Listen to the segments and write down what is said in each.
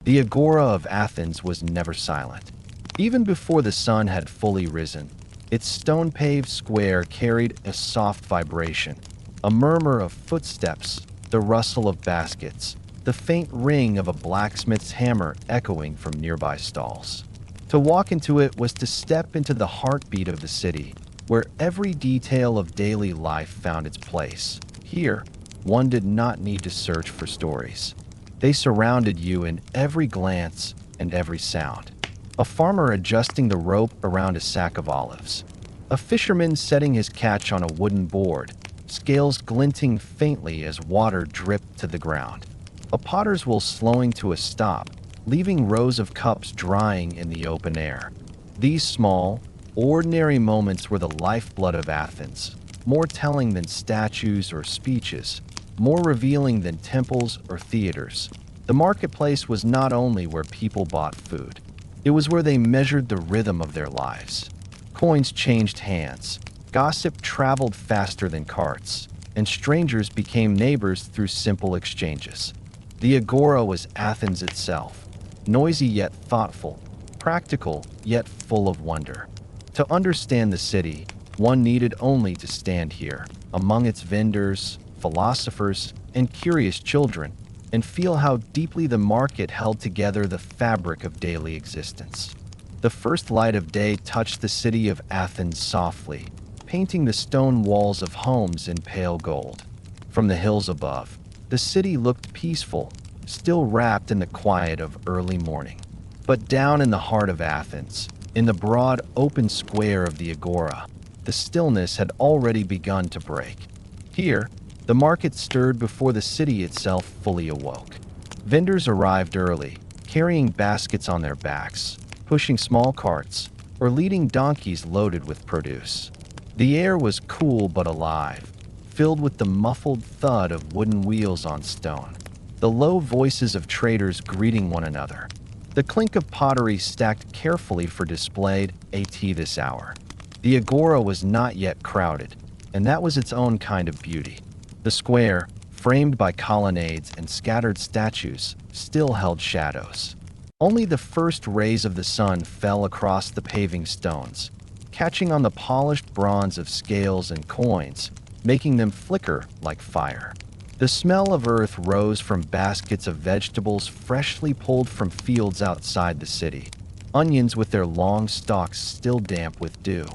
The Agora of Athens was never silent. Even before the sun had fully risen, its stone-paved square carried a soft vibration, a murmur of footsteps, the rustle of baskets, the faint ring of a blacksmith's hammer echoing from nearby stalls. To walk into it was to step into the heartbeat of the city, where every detail of daily life found its place. Here, one did not need to search for stories. They surrounded you in every glance and every sound. A farmer adjusting the rope around a sack of olives. A fisherman setting his catch on a wooden board, scales glinting faintly as water dripped to the ground. A potter's wheel slowing to a stop, leaving rows of cups drying in the open air. These small, ordinary moments were the lifeblood of Athens, more telling than statues or speeches, more revealing than temples or theaters. The marketplace was not only where people bought food, it was where they measured the rhythm of their lives. Coins changed hands, gossip traveled faster than carts, and strangers became neighbors through simple exchanges. The Agora was Athens itself, noisy yet thoughtful, practical yet full of wonder. To understand the city, one needed only to stand here, among its vendors, philosophers, and curious children, and feel how deeply the market held together the fabric of daily existence. The first light of day touched the city of Athens softly, painting the stone walls of homes in pale gold. From the hills above, the city looked peaceful, still wrapped in the quiet of early morning. But down in the heart of Athens, in the broad open square of the Agora, the stillness had already begun to break. Here, the market stirred before the city itself fully awoke. Vendors arrived early, carrying baskets on their backs, pushing small carts, or leading donkeys loaded with produce. The air was cool but alive, filled with the muffled thud of wooden wheels on stone, the low voices of traders greeting one another, the clink of pottery stacked carefully for displayed at this hour. The Agora was not yet crowded, and that was its own kind of beauty. The square, framed by colonnades and scattered statues, still held shadows. Only the first rays of the sun fell across the paving stones, catching on the polished bronze of scales and coins, making them flicker like fire. The smell of earth rose from baskets of vegetables freshly pulled from fields outside the city, onions with their long stalks still damp with dew,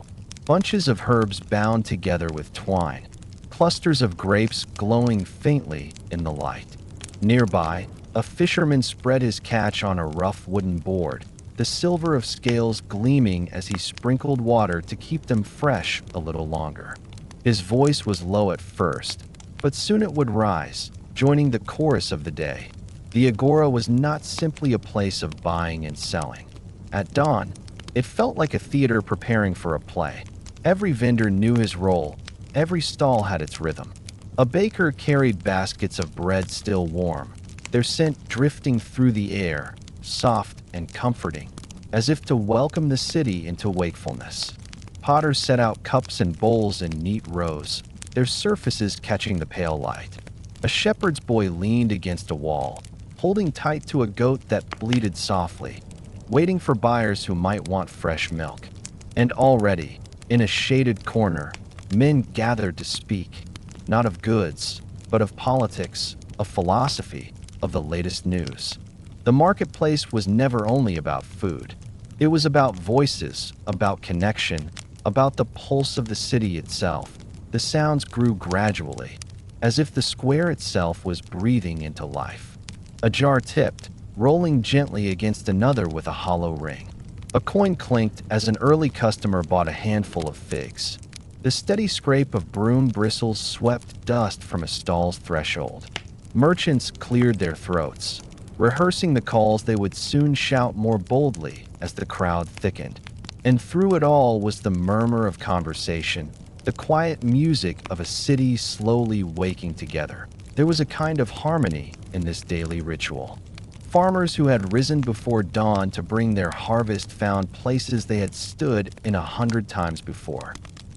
bunches of herbs bound together with twine, clusters of grapes glowing faintly in the light. Nearby, a fisherman spread his catch on a rough wooden board, the silver of scales gleaming as he sprinkled water to keep them fresh a little longer. His voice was low at first, but soon it would rise, joining the chorus of the day. The Agora was not simply a place of buying and selling. At dawn, it felt like a theater preparing for a play. Every vendor knew his role, every stall had its rhythm. A baker carried baskets of bread still warm, their scent drifting through the air, soft and comforting, as if to welcome the city into wakefulness. Potters set out cups and bowls in neat rows, their surfaces catching the pale light. A shepherd's boy leaned against a wall, holding tight to a goat that bleated softly, waiting for buyers who might want fresh milk. And already, in a shaded corner, men gathered to speak, not of goods, but of politics, of philosophy, of the latest news. The marketplace was never only about food. It was about voices, about connection, about the pulse of the city itself. The sounds grew gradually, as if the square itself was breathing into life. A jar tipped, rolling gently against another with a hollow ring. A coin clinked as an early customer bought a handful of figs. The steady scrape of broom bristles swept dust from a stall's threshold. Merchants cleared their throats, rehearsing the calls they would soon shout more boldly as the crowd thickened. And through it all was the murmur of conversation, the quiet music of a city slowly waking together. There was a kind of harmony in this daily ritual. Farmers who had risen before dawn to bring their harvest found places they had stood in 100 times before.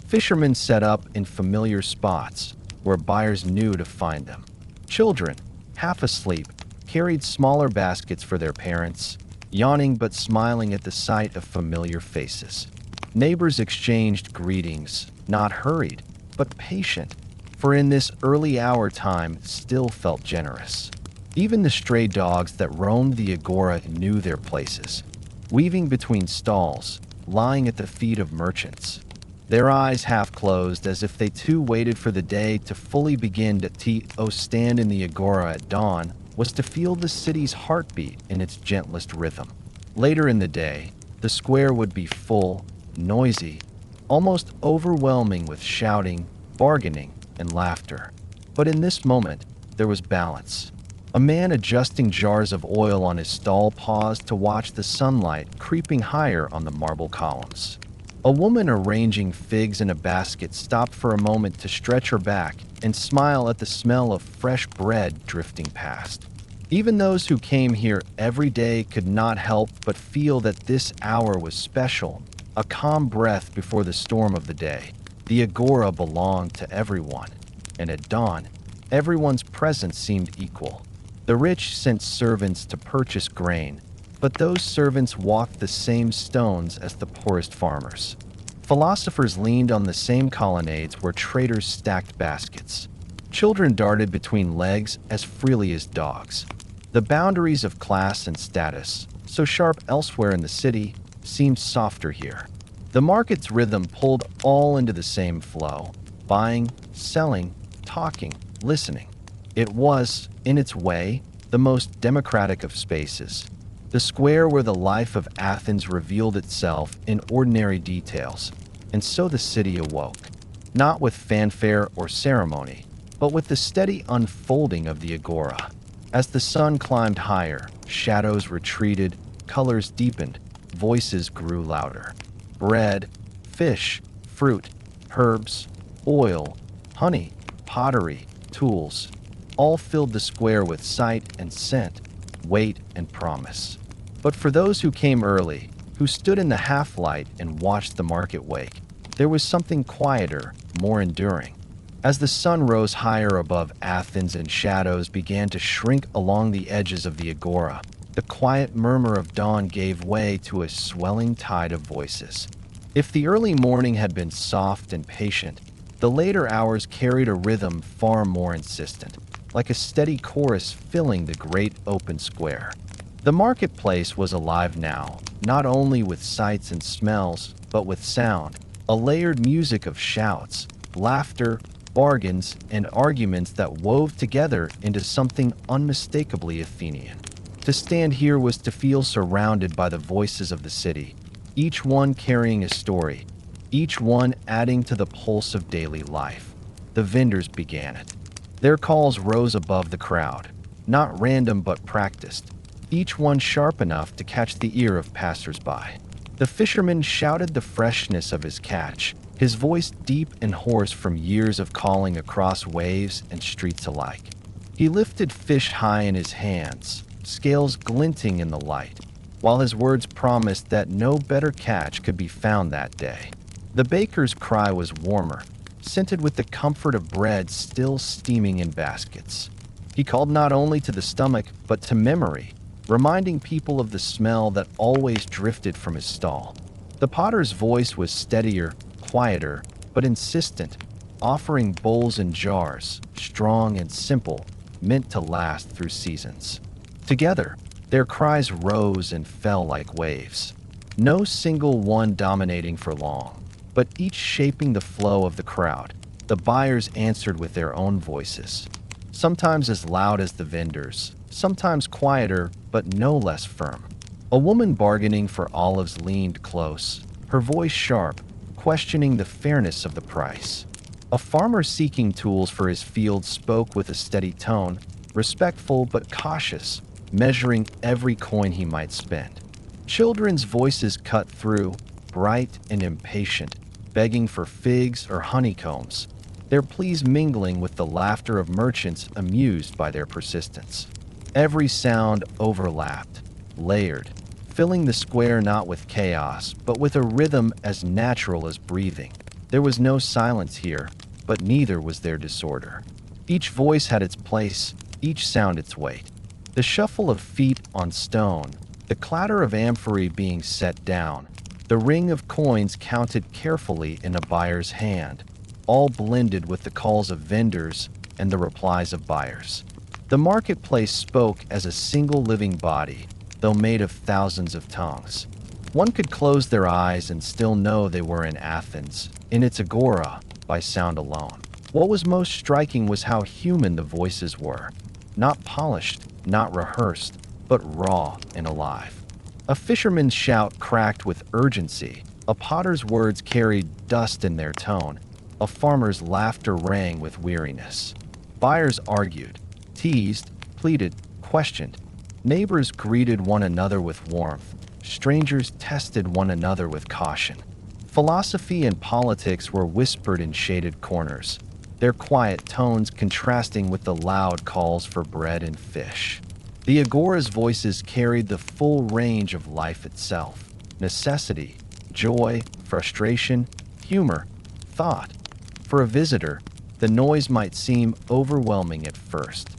Fishermen set up in familiar spots where buyers knew to find them. Children, half asleep, carried smaller baskets for their parents, yawning but smiling at the sight of familiar faces. Neighbors exchanged greetings, not hurried, but patient, for in this early hour time still felt generous. Even the stray dogs that roamed the agora knew their places, weaving between stalls, lying at the feet of merchants. Their eyes half closed as if they too waited for the day to fully begin. To stand in the agora at dawn was to feel the city's heartbeat in its gentlest rhythm. Later in the day, the square would be full, noisy, almost overwhelming with shouting, bargaining, and laughter. But in this moment, there was balance. A man adjusting jars of oil on his stall paused to watch the sunlight creeping higher on the marble columns. A woman arranging figs in a basket stopped for a moment to stretch her back and smile at the smell of fresh bread drifting past. Even those who came here every day could not help but feel that this hour was special, a calm breath before the storm of the day. The agora belonged to everyone, and at dawn, everyone's presence seemed equal. The rich sent servants to purchase grain, but those servants walked the same stones as the poorest farmers. Philosophers leaned on the same colonnades where traders stacked baskets. Children darted between legs as freely as dogs. The boundaries of class and status, so sharp elsewhere in the city, seemed softer here. The market's rhythm pulled all into the same flow, buying, selling, talking, listening. It was, in its way, the most democratic of spaces. The square where the life of Athens revealed itself in ordinary details, and so the city awoke, not with fanfare or ceremony, but with the steady unfolding of the agora. As the sun climbed higher, shadows retreated, colors deepened, voices grew louder. Bread, fish, fruit, herbs, oil, honey, pottery, tools, all filled the square with sight and scent, weight and promise. But for those who came early, who stood in the half-light and watched the market wake, there was something quieter, more enduring. As the sun rose higher above Athens and shadows began to shrink along the edges of the agora, the quiet murmur of dawn gave way to a swelling tide of voices. If the early morning had been soft and patient, the later hours carried a rhythm far more insistent, like a steady chorus filling the great open square. The marketplace was alive now, not only with sights and smells, but with sound, a layered music of shouts, laughter, bargains, and arguments that wove together into something unmistakably Athenian. To stand here was to feel surrounded by the voices of the city, each one carrying a story, each one adding to the pulse of daily life. The vendors began it. Their calls rose above the crowd, not random but practiced, each one sharp enough to catch the ear of passers-by. The fisherman shouted the freshness of his catch, his voice deep and hoarse from years of calling across waves and streets alike. He lifted fish high in his hands, scales glinting in the light, while his words promised that no better catch could be found that day. The baker's cry was warmer, scented with the comfort of bread still steaming in baskets. He called not only to the stomach, but to memory, reminding people of the smell that always drifted from his stall. The potter's voice was steadier, quieter, but insistent, offering bowls and jars, strong and simple, meant to last through seasons. Together, their cries rose and fell like waves, no single one dominating for long, but each shaping the flow of the crowd. The buyers answered with their own voices, sometimes as loud as the vendors, sometimes quieter but no less firm. A woman bargaining for olives leaned close, her voice sharp, questioning the fairness of the price. A farmer seeking tools for his field spoke with a steady tone, respectful but cautious, measuring every coin he might spend. Children's voices cut through, bright and impatient, begging for figs or honeycombs, their pleas mingling with the laughter of merchants amused by their persistence. Every sound overlapped, layered, filling the square not with chaos, but with a rhythm as natural as breathing. There was no silence here, but neither was there disorder. Each voice had its place, each sound its weight. The shuffle of feet on stone, the clatter of amphorae being set down, the ring of coins counted carefully in a buyer's hand, all blended with the calls of vendors and the replies of buyers. The marketplace spoke as a single living body, though made of thousands of tongues. One could close their eyes and still know they were in Athens, in its agora, by sound alone. What was most striking was how human the voices were. Not polished, not rehearsed, but raw and alive. A fisherman's shout cracked with urgency. A potter's words carried dust in their tone. A farmer's laughter rang with weariness. Buyers argued, teased, pleaded, questioned. Neighbors greeted one another with warmth. Strangers tested one another with caution. Philosophy and politics were whispered in shaded corners, their quiet tones contrasting with the loud calls for bread and fish. The agora's voices carried the full range of life itself: necessity, joy, frustration, humor, thought. For a visitor, the noise might seem overwhelming at first.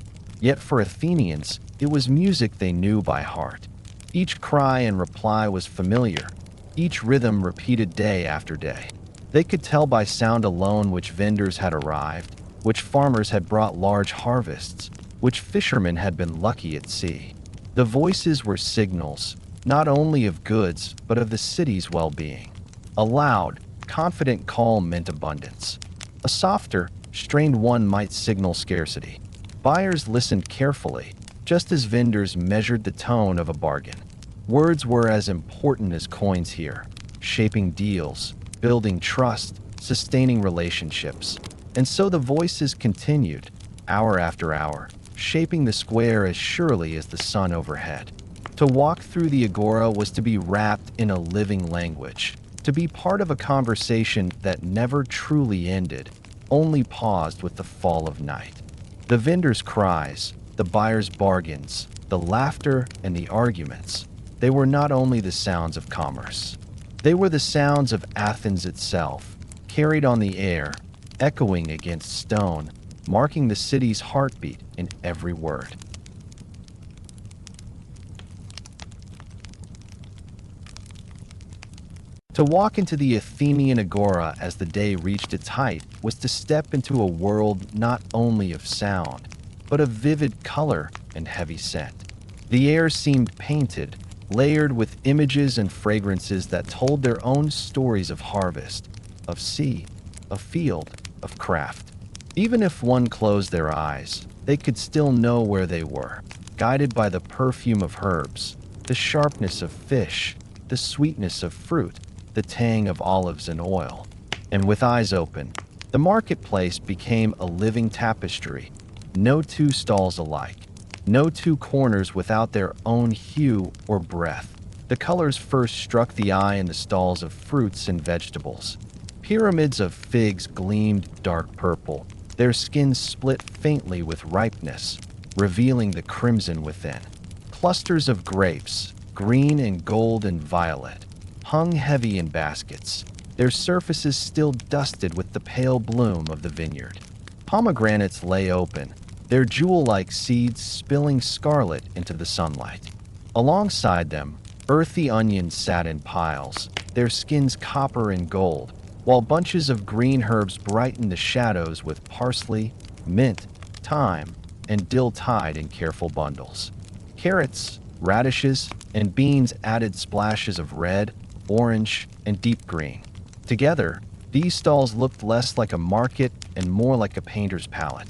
Yet for Athenians, it was music they knew by heart. Each cry and reply was familiar, each rhythm repeated day after day. They could tell by sound alone which vendors had arrived, which farmers had brought large harvests, which fishermen had been lucky at sea. The voices were signals, not only of goods, but of the city's well-being. A loud, confident call meant abundance. A softer, strained one might signal scarcity. Buyers listened carefully, just as vendors measured the tone of a bargain. Words were as important as coins here, shaping deals, building trust, sustaining relationships. And so the voices continued, hour after hour, shaping the square as surely as the sun overhead. To walk through the agora was to be wrapped in a living language, to be part of a conversation that never truly ended, only paused with the fall of night. The vendors' cries, the buyers' bargains, the laughter and the arguments, they were not only the sounds of commerce. They were the sounds of Athens itself, carried on the air, echoing against stone, marking the city's heartbeat in every word. To walk into the Athenian agora as the day reached its height was to step into a world not only of sound, but of vivid color and heavy scent. The air seemed painted, layered with images and fragrances that told their own stories of harvest, of sea, of field, of craft. Even if one closed their eyes, they could still know where they were, guided by the perfume of herbs, the sharpness of fish, the sweetness of fruit, the tang of olives and oil. And with eyes open, the marketplace became a living tapestry. No two stalls alike, no two corners without their own hue or breath. The colors first struck the eye in the stalls of fruits and vegetables. Pyramids of figs gleamed dark purple, their skins split faintly with ripeness, revealing the crimson within. Clusters of grapes, green and gold and violet, hung heavy in baskets, their surfaces still dusted with the pale bloom of the vineyard. Pomegranates lay open, their jewel-like seeds spilling scarlet into the sunlight. Alongside them, earthy onions sat in piles, their skins copper and gold, while bunches of green herbs brightened the shadows with parsley, mint, thyme, and dill tied in careful bundles. Carrots, radishes, and beans added splashes of red, orange, and deep green. Together, these stalls looked less like a market and more like a painter's palette,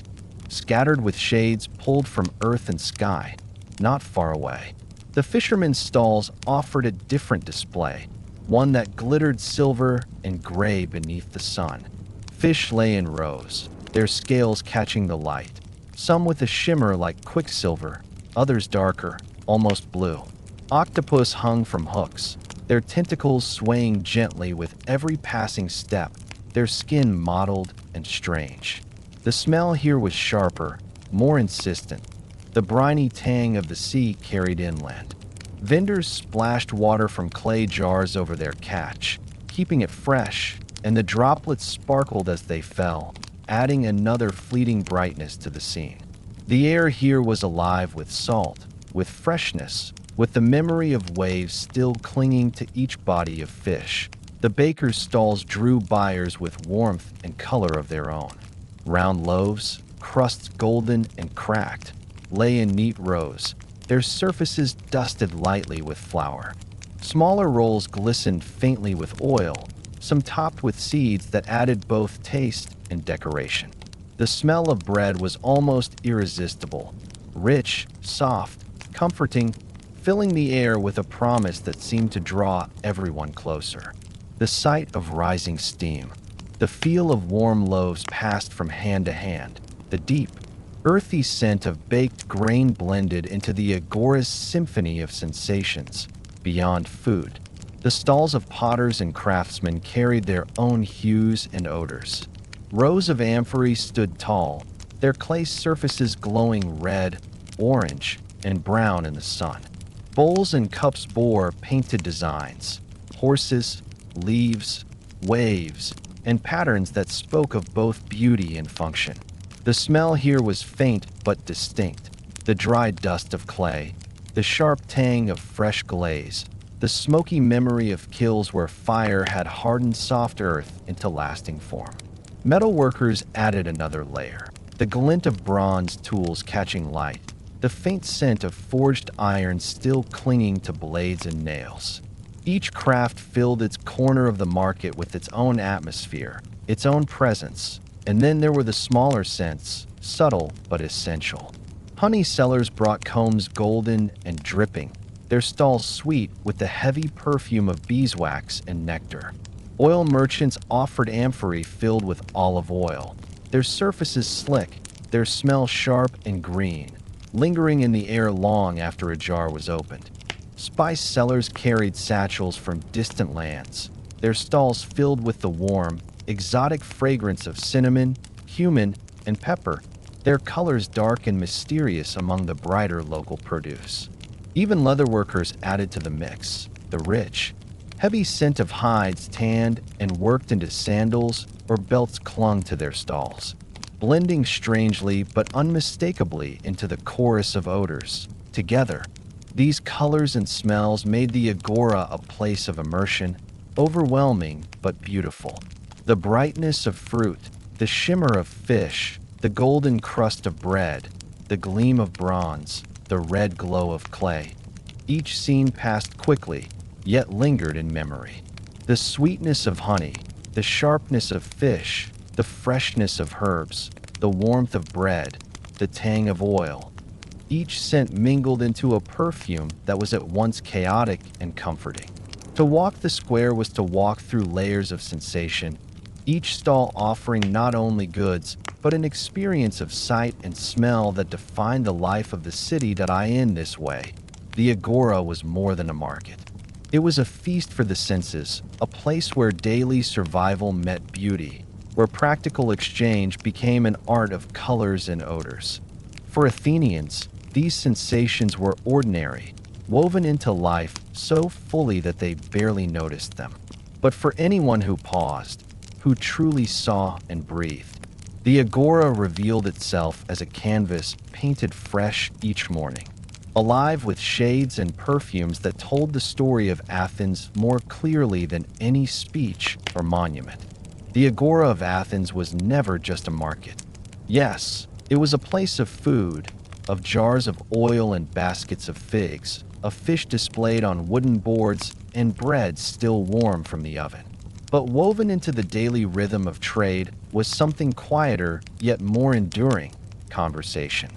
scattered with shades pulled from earth and sky, not far away. The fishermen's stalls offered a different display, one that glittered silver and gray beneath the sun. Fish lay in rows, their scales catching the light, some with a shimmer like quicksilver, others darker, almost blue. Octopus hung from hooks, their tentacles swaying gently with every passing step, their skin mottled and strange. The smell here was sharper, more insistent, the briny tang of the sea carried inland. Vendors splashed water from clay jars over their catch, keeping it fresh, and the droplets sparkled as they fell, adding another fleeting brightness to the scene. The air here was alive with salt, with freshness, with the memory of waves still clinging to each body of fish. The bakers' stalls drew buyers with warmth and color of their own. Round loaves, crusts golden and cracked, lay in neat rows, their surfaces dusted lightly with flour. Smaller rolls glistened faintly with oil, some topped with seeds that added both taste and decoration. The smell of bread was almost irresistible, rich, soft, comforting, filling the air with a promise that seemed to draw everyone closer. The sight of rising steam, the feel of warm loaves passed from hand to hand, the deep, earthy scent of baked grain blended into the agora's symphony of sensations. Beyond food, the stalls of potters and craftsmen carried their own hues and odors. Rows of amphories stood tall, their clay surfaces glowing red, orange, and brown in the sun. Bowls and cups bore painted designs, horses, leaves, waves, and patterns that spoke of both beauty and function. The smell here was faint but distinct, the dry dust of clay, the sharp tang of fresh glaze, the smoky memory of kilns where fire had hardened soft earth into lasting form. Metal workers added another layer, the glint of bronze tools catching light, the faint scent of forged iron still clinging to blades and nails. Each craft filled its corner of the market with its own atmosphere, its own presence, and then there were the smaller scents, subtle but essential. Honey sellers brought combs golden and dripping, their stalls sweet with the heavy perfume of beeswax and nectar. Oil merchants offered amphorae filled with olive oil, their surfaces slick, their smell sharp and green, lingering in the air long after a jar was opened. Spice sellers carried satchels from distant lands, their stalls filled with the warm, exotic fragrance of cinnamon, cumin, and pepper, their colors dark and mysterious among the brighter local produce. Even leatherworkers added to the mix, the rich, heavy scent of hides tanned and worked into sandals or belts clung to their stalls, blending strangely but unmistakably into the chorus of odors. Together, these colors and smells made the agora a place of immersion, overwhelming but beautiful. The brightness of fruit, the shimmer of fish, the golden crust of bread, the gleam of bronze, the red glow of clay. Each scene passed quickly, yet lingered in memory. The sweetness of honey, the sharpness of fish, the freshness of herbs, the warmth of bread, the tang of oil. Each scent mingled into a perfume that was at once chaotic and comforting. To walk the square was to walk through layers of sensation, each stall offering not only goods, but an experience of sight and smell that defined the life of the city that I in this way. The agora was more than a market. It was a feast for the senses, a place where daily survival met beauty, where practical exchange became an art of colors and odors. For Athenians, these sensations were ordinary, woven into life so fully that they barely noticed them. But for anyone who paused, who truly saw and breathed, the agora revealed itself as a canvas painted fresh each morning, alive with shades and perfumes that told the story of Athens more clearly than any speech or monument. The agora of Athens was never just a market. Yes, it was a place of food, of jars of oil and baskets of figs, of fish displayed on wooden boards, and bread still warm from the oven. But woven into the daily rhythm of trade was something quieter yet more enduring: conversation.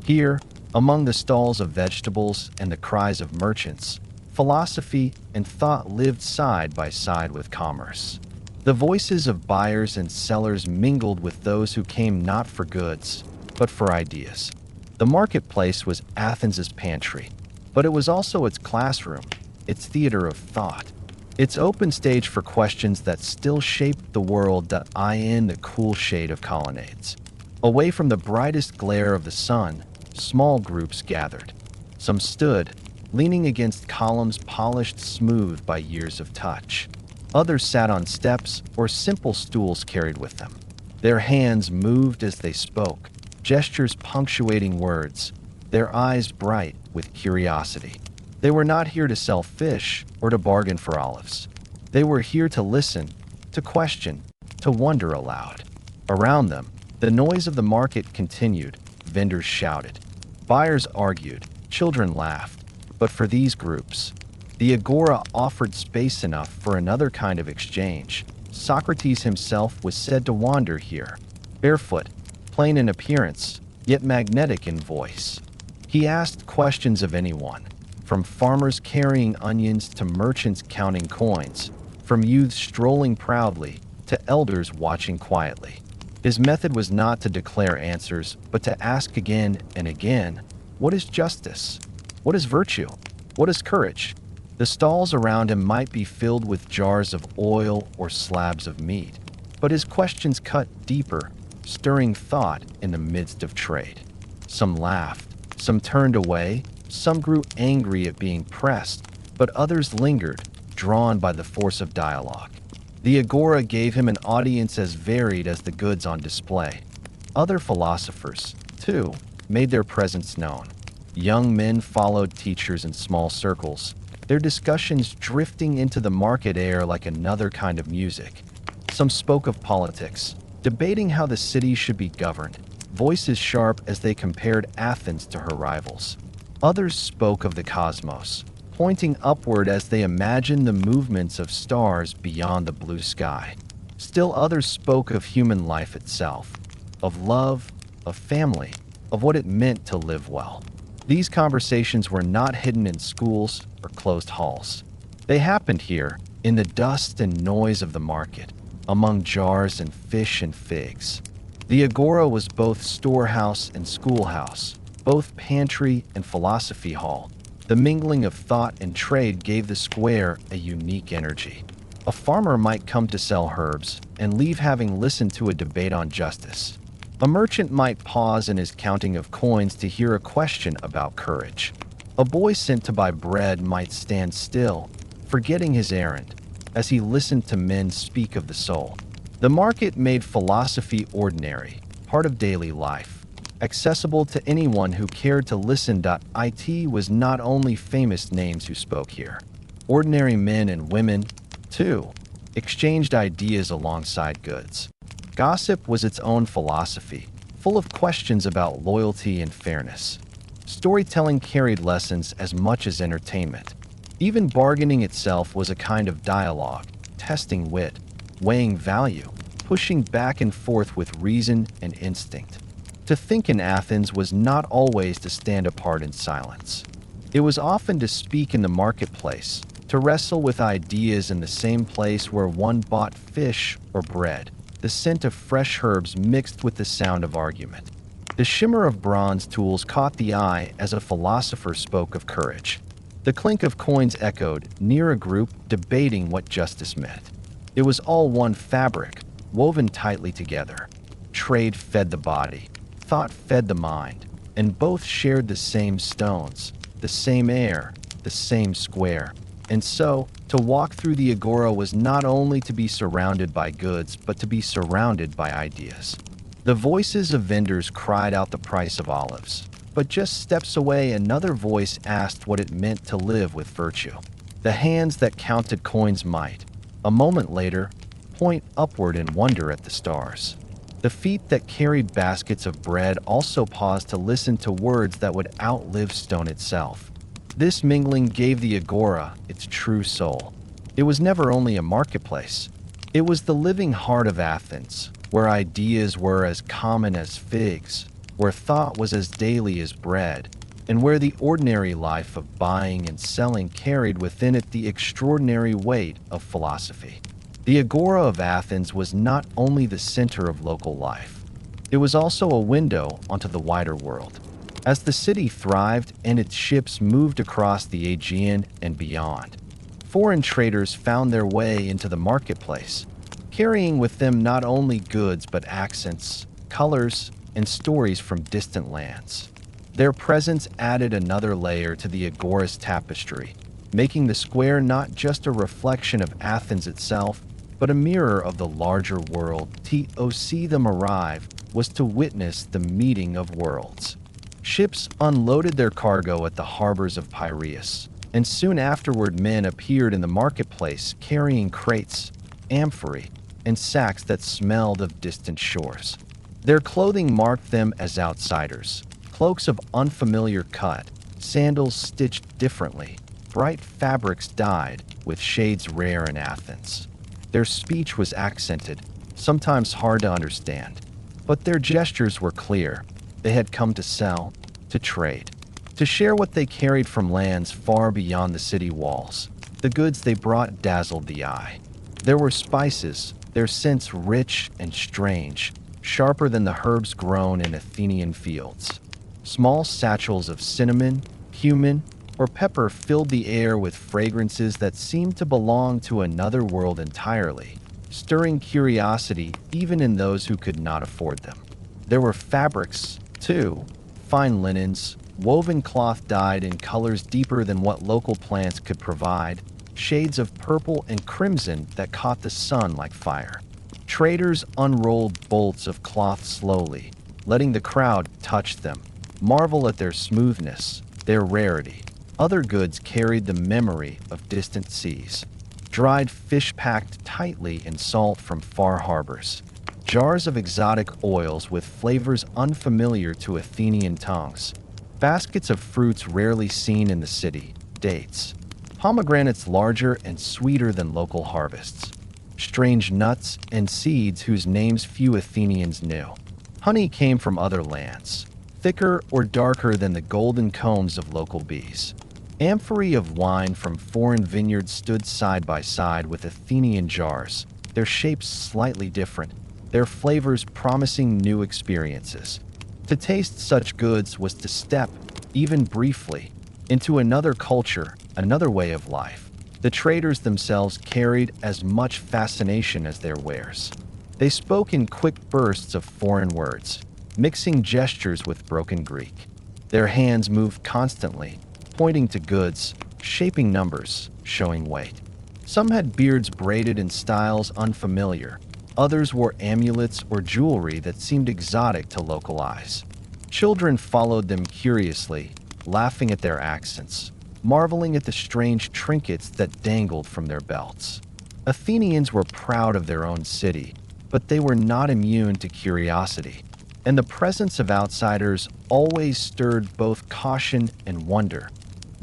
Here, among the stalls of vegetables and the cries of merchants, philosophy and thought lived side by side with commerce. The voices of buyers and sellers mingled with those who came not for goods, but for ideas. The marketplace was Athens's pantry, but it was also its classroom, its theater of thought, its open stage for questions that still shaped the world that I in the cool shade of colonnades. Away from the brightest glare of the sun, small groups gathered. Some stood, leaning against columns polished smooth by years of touch. Others sat on steps or simple stools carried with them. Their hands moved as they spoke, gestures punctuating words, their eyes bright with curiosity. They were not here to sell fish or to bargain for olives. They were here to listen, to question, to wonder aloud. Around them, the noise of the market continued. Vendors shouted. Buyers argued. Children laughed. But for these groups, the agora offered space enough for another kind of exchange. Socrates himself was said to wander here, barefoot, plain in appearance, yet magnetic in voice. He asked questions of anyone, from farmers carrying onions to merchants counting coins, from youths strolling proudly to elders watching quietly. His method was not to declare answers, but to ask again and again, what is justice? What is virtue? What is courage? The stalls around him might be filled with jars of oil or slabs of meat, but his questions cut deeper, stirring thought in the midst of trade. Some laughed, some turned away, some grew angry at being pressed, but others lingered, drawn by the force of dialogue. The agora gave him an audience as varied as the goods on display. Other philosophers, too, made their presence known. Young men followed teachers in small circles, their discussions drifting into the market air like another kind of music. Some spoke of politics, debating how the city should be governed, voices sharp as they compared Athens to her rivals. Others spoke of the cosmos, pointing upward as they imagined the movements of stars beyond the blue sky. Still others spoke of human life itself, of love, of family, of what it meant to live well. These conversations were not hidden in schools or closed halls. They happened here, in the dust and noise of the market, among jars and fish and figs. The agora was both storehouse and schoolhouse, both pantry and philosophy hall. The mingling of thought and trade gave the square a unique energy. A farmer might come to sell herbs and leave having listened to a debate on justice. A merchant might pause in his counting of coins to hear a question about courage. A boy sent to buy bread might stand still, forgetting his errand, as he listened to men speak of the soul. The market made philosophy ordinary, part of daily life, accessible to anyone who cared to listen. It was not only famous names who spoke here. Ordinary men and women, too, exchanged ideas alongside goods. Gossip was its own philosophy, full of questions about loyalty and fairness. Storytelling carried lessons as much as entertainment. Even bargaining itself was a kind of dialogue, testing wit, weighing value, pushing back and forth with reason and instinct. To think in Athens was not always to stand apart in silence. It was often to speak in the marketplace, to wrestle with ideas in the same place where one bought fish or bread, the scent of fresh herbs mixed with the sound of argument. The shimmer of bronze tools caught the eye as a philosopher spoke of courage. The clink of coins echoed near a group debating what justice meant. It was all one fabric, woven tightly together. Trade fed the body, thought fed the mind, and both shared the same stones, the same air, the same square. And so, to walk through the agora was not only to be surrounded by goods, but to be surrounded by ideas. The voices of vendors cried out the price of olives, but just steps away another voice asked what it meant to live with virtue. The hands that counted coins might, a moment later, point upward in wonder at the stars. The feet that carried baskets of bread also paused to listen to words that would outlive stone itself. This mingling gave the agora its true soul. It was never only a marketplace. It was the living heart of Athens, where ideas were as common as figs, where thought was as daily as bread, and where the ordinary life of buying and selling carried within it the extraordinary weight of philosophy. The agora of Athens was not only the center of local life. It was also a window onto the wider world. As the city thrived and its ships moved across the Aegean and beyond, foreign traders found their way into the marketplace, carrying with them not only goods but accents, colors, and stories from distant lands. Their presence added another layer to the agora's tapestry, making the square not just a reflection of Athens itself, but a mirror of the larger world. To see them arrive was to witness the meeting of worlds. Ships unloaded their cargo at the harbors of Piraeus, and soon afterward men appeared in the marketplace carrying crates, amphorae, and sacks that smelled of distant shores. Their clothing marked them as outsiders, cloaks of unfamiliar cut, sandals stitched differently, bright fabrics dyed with shades rare in Athens. Their speech was accented, sometimes hard to understand, but their gestures were clear. They had come to sell, to trade, to share what they carried from lands far beyond the city walls. The goods they brought dazzled the eye. There were spices, their scents rich and strange, sharper than the herbs grown in Athenian fields. Small satchels of cinnamon, cumin, or pepper filled the air with fragrances that seemed to belong to another world entirely, stirring curiosity even in those who could not afford them. There were fabrics, too, fine linens, woven cloth dyed in colors deeper than what local plants could provide, shades of purple and crimson that caught the sun like fire. Traders unrolled bolts of cloth slowly, letting the crowd touch them, marvel at their smoothness, their rarity. Other goods carried the memory of distant seas. Dried fish packed tightly in salt from far harbors. Jars of exotic oils with flavors unfamiliar to Athenian tongues. Baskets of fruits rarely seen in the city, dates. Pomegranates larger and sweeter than local harvests. Strange nuts and seeds whose names few Athenians knew. Honey came from other lands, thicker or darker than the golden combs of local bees. Amphorae of wine from foreign vineyards stood side by side with Athenian jars, their shapes slightly different, their flavors promising new experiences. To taste such goods was to step, even briefly, into another culture, another way of life. The traders themselves carried as much fascination as their wares. They spoke in quick bursts of foreign words, mixing gestures with broken Greek. Their hands moved constantly, pointing to goods, shaping numbers, showing weight. Some had beards braided in styles unfamiliar. Others wore amulets or jewelry that seemed exotic to local eyes. Children followed them curiously, laughing at their accents, marveling at the strange trinkets that dangled from their belts. Athenians were proud of their own city, but they were not immune to curiosity, and the presence of outsiders always stirred both caution and wonder.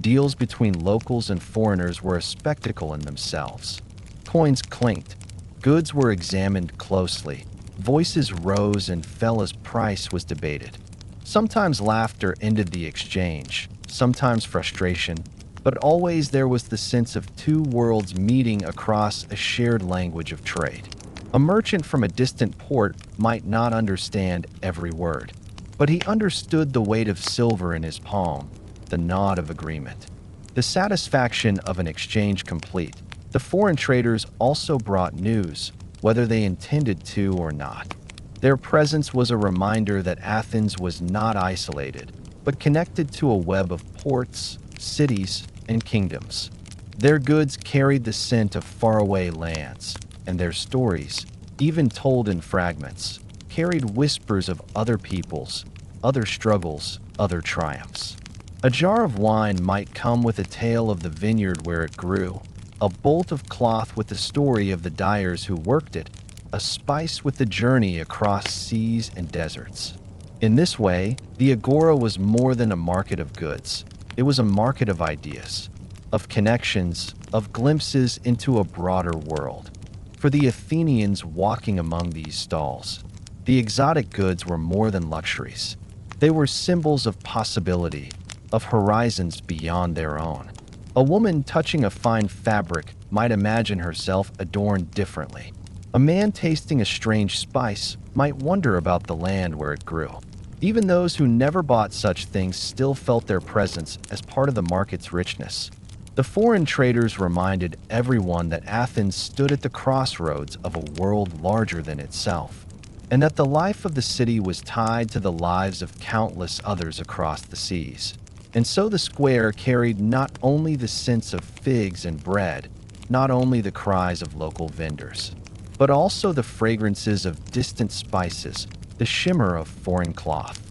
Deals between locals and foreigners were a spectacle in themselves. Coins clinked. Goods were examined closely. Voices rose and fell as price was debated. Sometimes laughter ended the exchange, sometimes frustration, but always there was the sense of two worlds meeting across a shared language of trade. A merchant from a distant port might not understand every word, but he understood the weight of silver in his palm, the nod of agreement, the satisfaction of an exchange complete. The foreign traders also brought news, whether they intended to or not. Their presence was a reminder that Athens was not isolated, but connected to a web of ports, cities, and kingdoms. Their goods carried the scent of faraway lands, and their stories, even told in fragments, carried whispers of other peoples, other struggles, other triumphs. A jar of wine might come with a tale of the vineyard where it grew, a bolt of cloth with the story of the dyers who worked it, a spice with the journey across seas and deserts. In this way, the agora was more than a market of goods. It was a market of ideas, of connections, of glimpses into a broader world. For the Athenians walking among these stalls, the exotic goods were more than luxuries. They were symbols of possibility, of horizons beyond their own. A woman touching a fine fabric might imagine herself adorned differently. A man tasting a strange spice might wonder about the land where it grew. Even those who never bought such things still felt their presence as part of the market's richness. The foreign traders reminded everyone that Athens stood at the crossroads of a world larger than itself, and that the life of the city was tied to the lives of countless others across the seas. And so the square carried not only the scents of figs and bread, not only the cries of local vendors, but also the fragrances of distant spices, the shimmer of foreign cloth.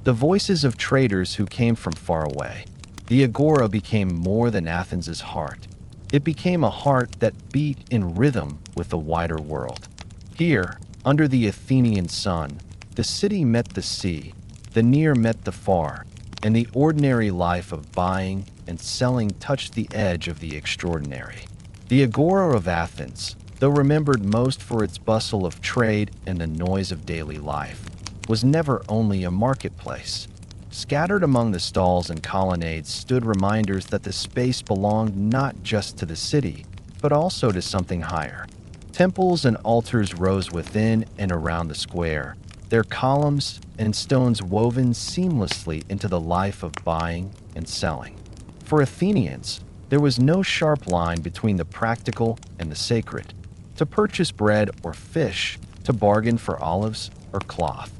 the voices of traders who came from far away. The agora became more than Athens's heart. It became a heart that beat in rhythm with the wider world. Here, under the Athenian sun, the city met the sea, the near met the far, and the ordinary life of buying and selling touched the edge of the extraordinary. The agora of Athens, though remembered most for its bustle of trade and the noise of daily life, was never only a marketplace. Scattered among the stalls and colonnades stood reminders that the space belonged not just to the city, but also to something higher. Temples and altars rose within and around the square, their columns and stones woven seamlessly into the life of buying and selling. For Athenians, there was no sharp line between the practical and the sacred. To purchase bread or fish, to bargain for olives or cloth,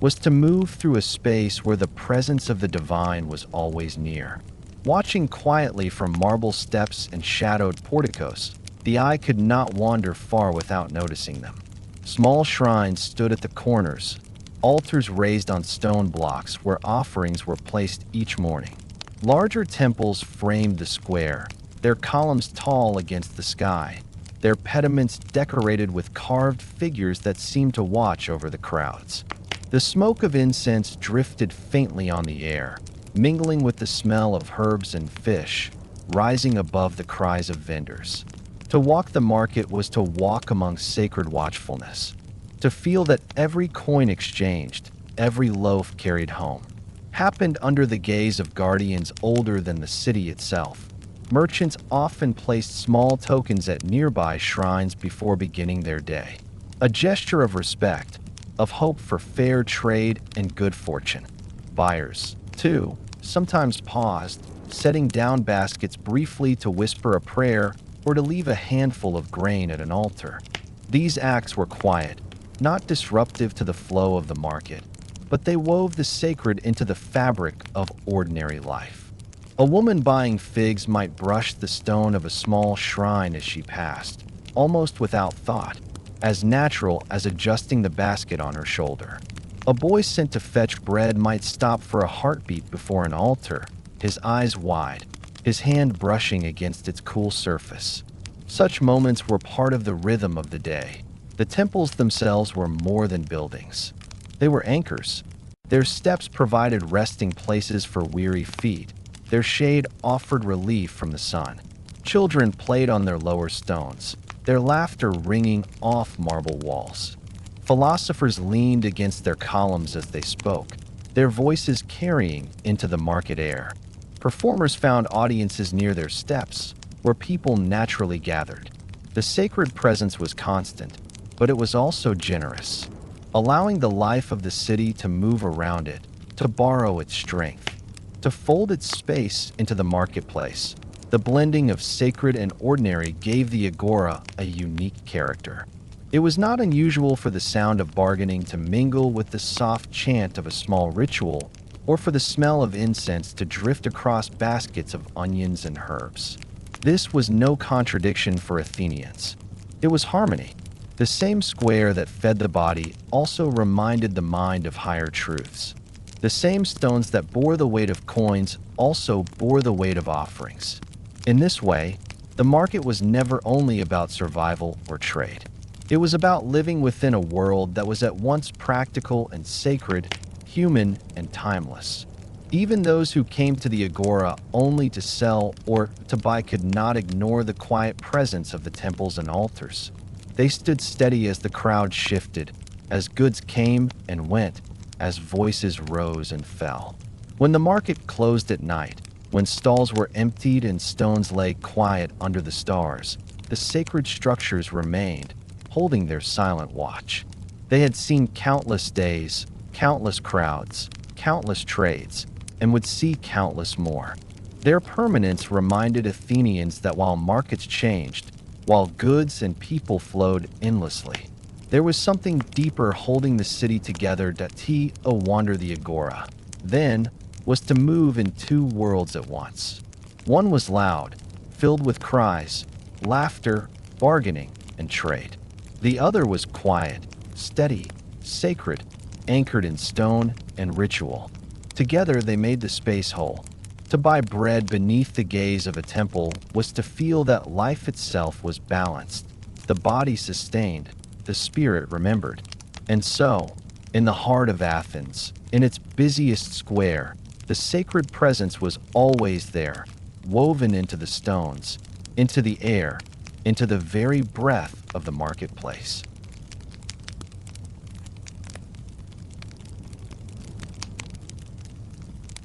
was to move through a space where the presence of the divine was always near. Watching quietly from marble steps and shadowed porticos, the eye could not wander far without noticing them. Small shrines stood at the corners, altars raised on stone blocks where offerings were placed each morning. Larger temples framed the square, their columns tall against the sky, their pediments decorated with carved figures that seemed to watch over the crowds. The smoke of incense drifted faintly on the air, mingling with the smell of herbs and fish, rising above the cries of vendors. To walk the market was to walk among sacred watchfulness, to feel that every coin exchanged, every loaf carried home, happened under the gaze of guardians older than the city itself. Merchants often placed small tokens at nearby shrines before beginning their day, a gesture of respect, of hope for fair trade and good fortune. Buyers, too, sometimes paused, setting down baskets briefly to whisper a prayer or to leave a handful of grain at an altar. These acts were quiet, not disruptive to the flow of the market, but they wove the sacred into the fabric of ordinary life. A woman buying figs might brush the stone of a small shrine as she passed, almost without thought, as natural as adjusting the basket on her shoulder. A boy sent to fetch bread might stop for a heartbeat before an altar, his eyes wide, his hand brushing against its cool surface. Such moments were part of the rhythm of the day. The temples themselves were more than buildings. They were anchors. Their steps provided resting places for weary feet. Their shade offered relief from the sun. Children played on their lower stones, their laughter ringing off marble walls. Philosophers leaned against their columns as they spoke, their voices carrying into the market air. Performers found audiences near their steps, where people naturally gathered. The sacred presence was constant, but it was also generous, allowing the life of the city to move around it, to borrow its strength, to fold its space into the marketplace. The blending of sacred and ordinary gave the agora a unique character. It was not unusual for the sound of bargaining to mingle with the soft chant of a small ritual, or for the smell of incense to drift across baskets of onions and herbs. This was no contradiction for Athenians. It was harmony. The same square that fed the body also reminded the mind of higher truths. The same stones that bore the weight of coins also bore the weight of offerings. In this way, the market was never only about survival or trade. It was about living within a world that was at once practical and sacred, human and timeless. Even those who came to the agora only to sell or to buy could not ignore the quiet presence of the temples and altars. They stood steady as the crowd shifted, as goods came and went, as voices rose and fell. When the market closed at night, when stalls were emptied and stones lay quiet under the stars, the sacred structures remained, holding their silent watch. They had seen countless days, countless crowds, countless trades, and would see countless more. Their permanence reminded Athenians that while markets changed, while goods and people flowed endlessly, there was something deeper holding the city together that to wander the agora, then, was to move in two worlds at once. One was loud, filled with cries, laughter, bargaining, and trade. The other was quiet, steady, sacred, anchored in stone and ritual. Together they made the space whole. To buy bread beneath the gaze of a temple was to feel that life itself was balanced, the body sustained, the spirit remembered. And so, in the heart of Athens, in its busiest square, the sacred presence was always there, woven into the stones, into the air, into the very breath of the marketplace.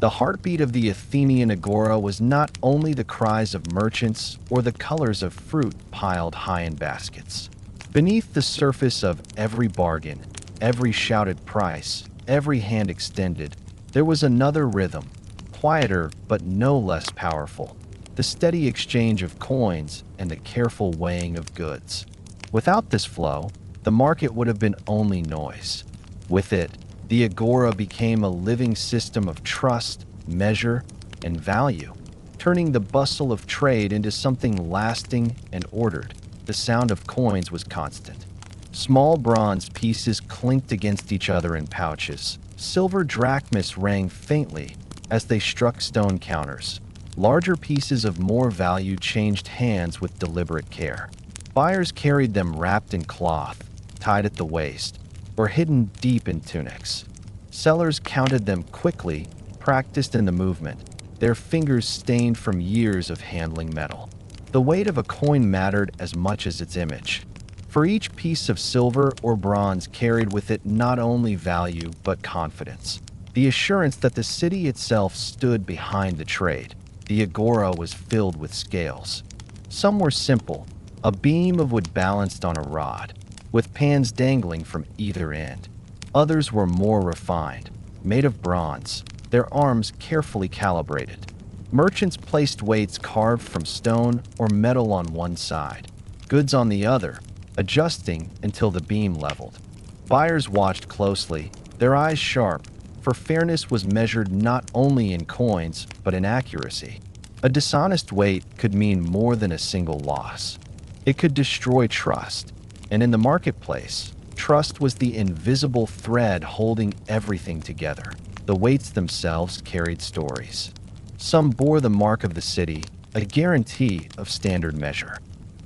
The heartbeat of the Athenian agora was not only the cries of merchants or the colors of fruit piled high in baskets. Beneath the surface of every bargain, every shouted price, every hand extended, there was another rhythm, quieter but no less powerful, the steady exchange of coins and the careful weighing of goods. Without this flow, the market would have been only noise. With it, the agora became a living system of trust, measure, and value, turning the bustle of trade into something lasting and ordered. The sound of coins was constant. Small bronze pieces clinked against each other in pouches. Silver drachmas rang faintly as they struck stone counters. Larger pieces of more value changed hands with deliberate care. Buyers carried them wrapped in cloth, tied at the waist, or hidden deep in tunics. Sellers counted them quickly, practiced in the movement, their fingers stained from years of handling metal. The weight of a coin mattered as much as its image. For each piece of silver or bronze carried with it not only value but confidence, the assurance that the city itself stood behind the trade. The agora was filled with scales. Some were simple, a beam of wood balanced on a rod, with pans dangling from either end. Others were more refined, made of bronze, their arms carefully calibrated. Merchants placed weights carved from stone or metal on one side, goods on the other, adjusting until the beam leveled. Buyers watched closely, their eyes sharp, for fairness was measured not only in coins but in accuracy. A dishonest weight could mean more than a single loss. It could destroy trust. And in the marketplace, trust was the invisible thread holding everything together. The weights themselves carried stories. Some bore the mark of the city, a guarantee of standard measure.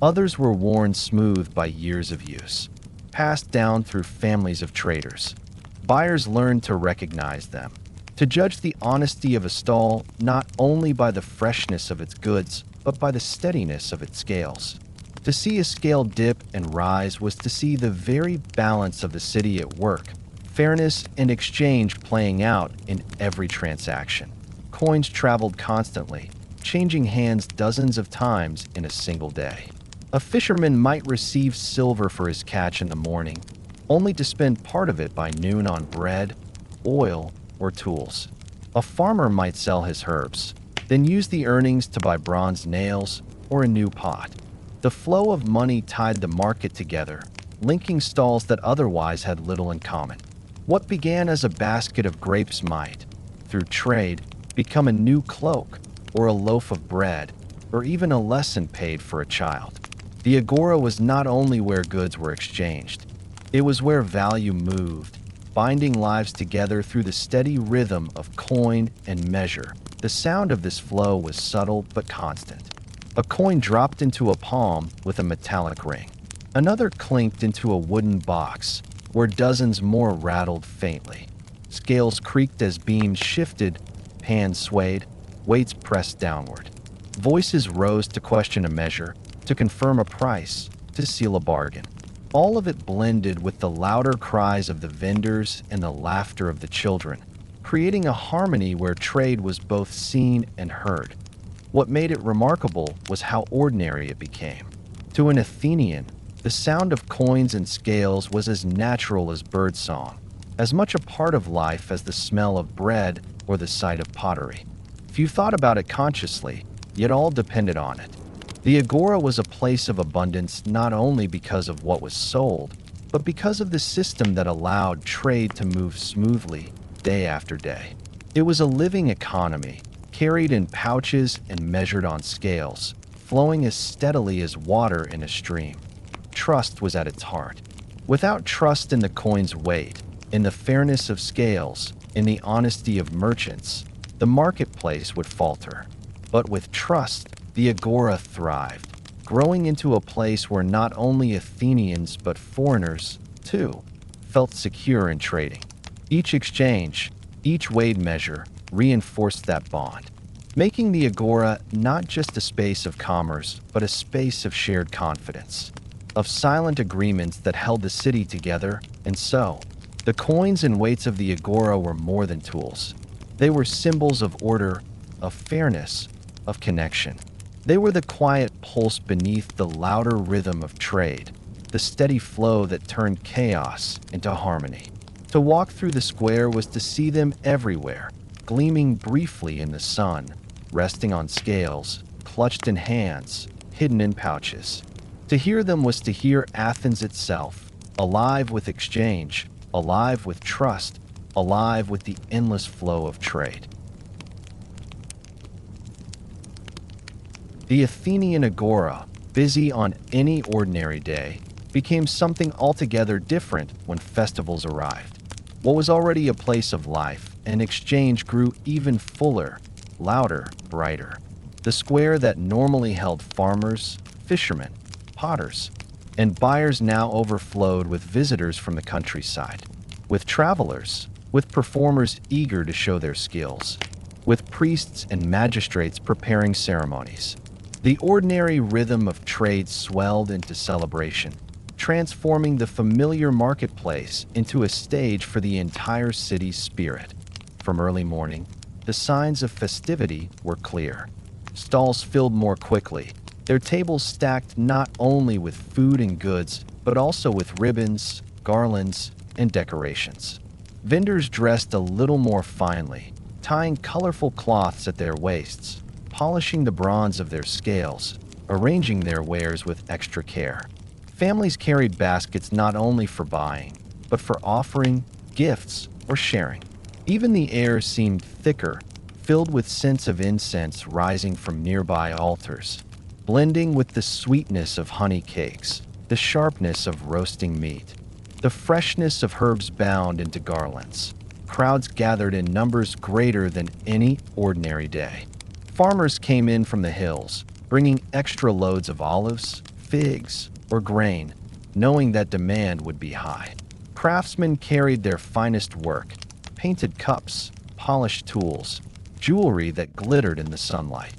Others were worn smooth by years of use, passed down through families of traders. Buyers learned to recognize them, to judge the honesty of a stall not only by the freshness of its goods, but by the steadiness of its scales. To see a scale dip and rise was to see the very balance of the city at work, fairness and exchange playing out in every transaction. Coins traveled constantly, changing hands dozens of times in a single day. A fisherman might receive silver for his catch in the morning, only to spend part of it by noon on bread, oil, or tools. A farmer might sell his herbs, then use the earnings to buy bronze nails or a new pot. The flow of money tied the market together, linking stalls that otherwise had little in common. What began as a basket of grapes might, through trade, become a new cloak, or a loaf of bread, or even a lesson paid for a child. The agora was not only where goods were exchanged, it was where value moved, binding lives together through the steady rhythm of coin and measure. The sound of this flow was subtle but constant. A coin dropped into a palm with a metallic ring. Another clinked into a wooden box, where dozens more rattled faintly. Scales creaked as beams shifted, pans swayed, weights pressed downward. Voices rose to question a measure, to confirm a price, to seal a bargain. All of it blended with the louder cries of the vendors and the laughter of the children, creating a harmony where trade was both seen and heard. What made it remarkable was how ordinary it became. To an Athenian, the sound of coins and scales was as natural as birdsong, as much a part of life as the smell of bread or the sight of pottery. Few thought about it consciously, yet all depended on it. The agora was a place of abundance not only because of what was sold, but because of the system that allowed trade to move smoothly day after day. It was a living economy, carried in pouches and measured on scales, flowing as steadily as water in a stream. Trust was at its heart. Without trust in the coin's weight, in the fairness of scales, in the honesty of merchants, the marketplace would falter. But with trust, the agora thrived, growing into a place where not only Athenians but foreigners, too, felt secure in trading. Each exchange, each weighed measure, reinforced that bond, making the agora not just a space of commerce, but a space of shared confidence, of silent agreements that held the city together. And so, the coins and weights of the agora were more than tools. They were symbols of order, of fairness, of connection. They were the quiet pulse beneath the louder rhythm of trade, the steady flow that turned chaos into harmony. To walk through the square was to see them everywhere, gleaming briefly in the sun, resting on scales, clutched in hands, hidden in pouches. To hear them was to hear Athens itself, alive with exchange, alive with trust, alive with the endless flow of trade. The Athenian agora, busy on any ordinary day, became something altogether different when festivals arrived. What was already a place of life and exchange grew even fuller, louder, brighter. The square that normally held farmers, fishermen, potters, and buyers now overflowed with visitors from the countryside, with travelers, with performers eager to show their skills, with priests and magistrates preparing ceremonies. The ordinary rhythm of trade swelled into celebration, transforming the familiar marketplace into a stage for the entire city's spirit. From early morning, the signs of festivity were clear. Stalls filled more quickly, their tables stacked not only with food and goods, but also with ribbons, garlands, and decorations. Vendors dressed a little more finely, tying colorful cloths at their waists, polishing the bronze of their scales, arranging their wares with extra care. Families carried baskets not only for buying, but for offering, gifts, or sharing. Even the air seemed thicker, filled with scents of incense rising from nearby altars, blending with the sweetness of honey cakes, the sharpness of roasting meat, the freshness of herbs bound into garlands. Crowds gathered in numbers greater than any ordinary day. Farmers came in from the hills, bringing extra loads of olives, figs, or grain, knowing that demand would be high. Craftsmen carried their finest work, painted cups, polished tools, jewelry that glittered in the sunlight.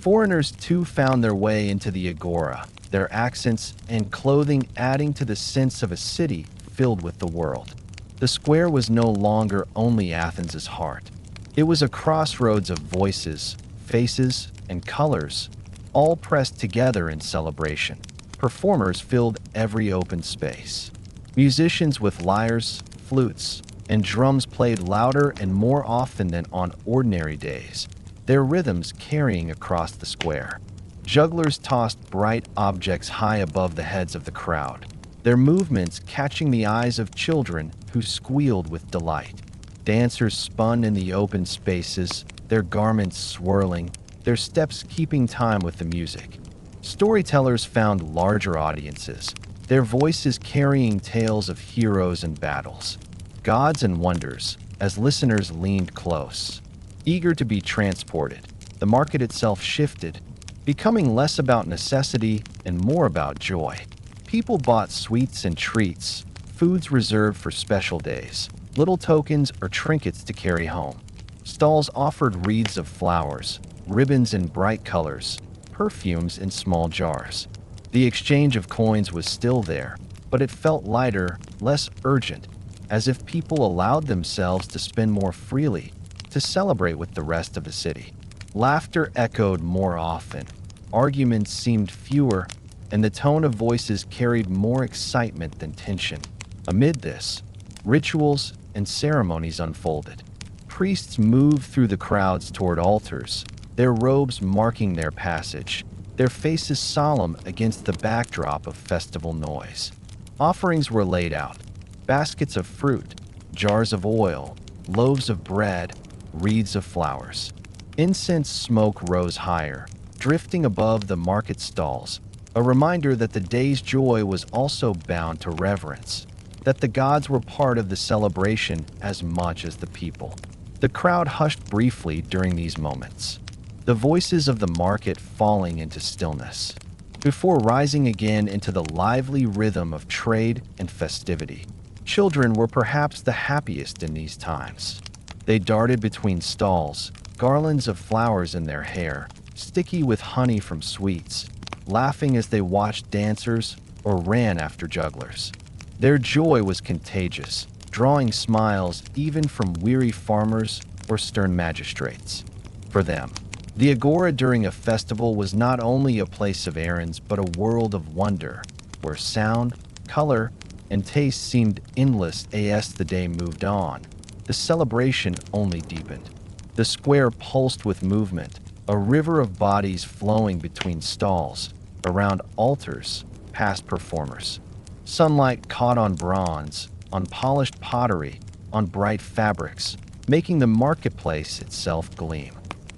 Foreigners too found their way into the agora, their accents and clothing adding to the sense of a city filled with the world. The square was no longer only Athens' heart. It was a crossroads of voices, faces, and colors, all pressed together in celebration. Performers filled every open space. Musicians with lyres, flutes, and drums played louder and more often than on ordinary days, their rhythms carrying across the square. Jugglers tossed bright objects high above the heads of the crowd, their movements catching the eyes of children who squealed with delight. Dancers spun in the open spaces, their garments swirling, their steps keeping time with the music. Storytellers found larger audiences, their voices carrying tales of heroes and battles, gods and wonders, as listeners leaned close. Eager to be transported, the market itself shifted, becoming less about necessity and more about joy. People bought sweets and treats, foods reserved for special days, little tokens or trinkets to carry home. Stalls offered wreaths of flowers, ribbons in bright colors, perfumes in small jars. The exchange of coins was still there, but it felt lighter, less urgent, as if people allowed themselves to spend more freely, to celebrate with the rest of the city. Laughter echoed more often, arguments seemed fewer, and the tone of voices carried more excitement than tension. Amid this, rituals and ceremonies unfolded. Priests moved through the crowds toward altars, their robes marking their passage, their faces solemn against the backdrop of festival noise. Offerings were laid out, baskets of fruit, jars of oil, loaves of bread, wreaths of flowers. Incense smoke rose higher, drifting above the market stalls, a reminder that the day's joy was also bound to reverence. that the gods were part of the celebration as much as the people. The crowd hushed briefly during these moments, the voices of the market falling into stillness, before rising again into the lively rhythm of trade and festivity. Children were perhaps the happiest in these times. They darted between stalls, garlands of flowers in their hair, sticky with honey from sweets, laughing as they watched dancers or ran after jugglers. Their joy was contagious, drawing smiles even from weary farmers or stern magistrates. For them, the agora during a festival was not only a place of errands but a world of wonder, where sound, color, and taste seemed endless as the day moved on. The celebration only deepened. The square pulsed with movement, a river of bodies flowing between stalls, around altars, past performers. Sunlight caught on bronze, on polished pottery, on bright fabrics, making the marketplace itself gleam.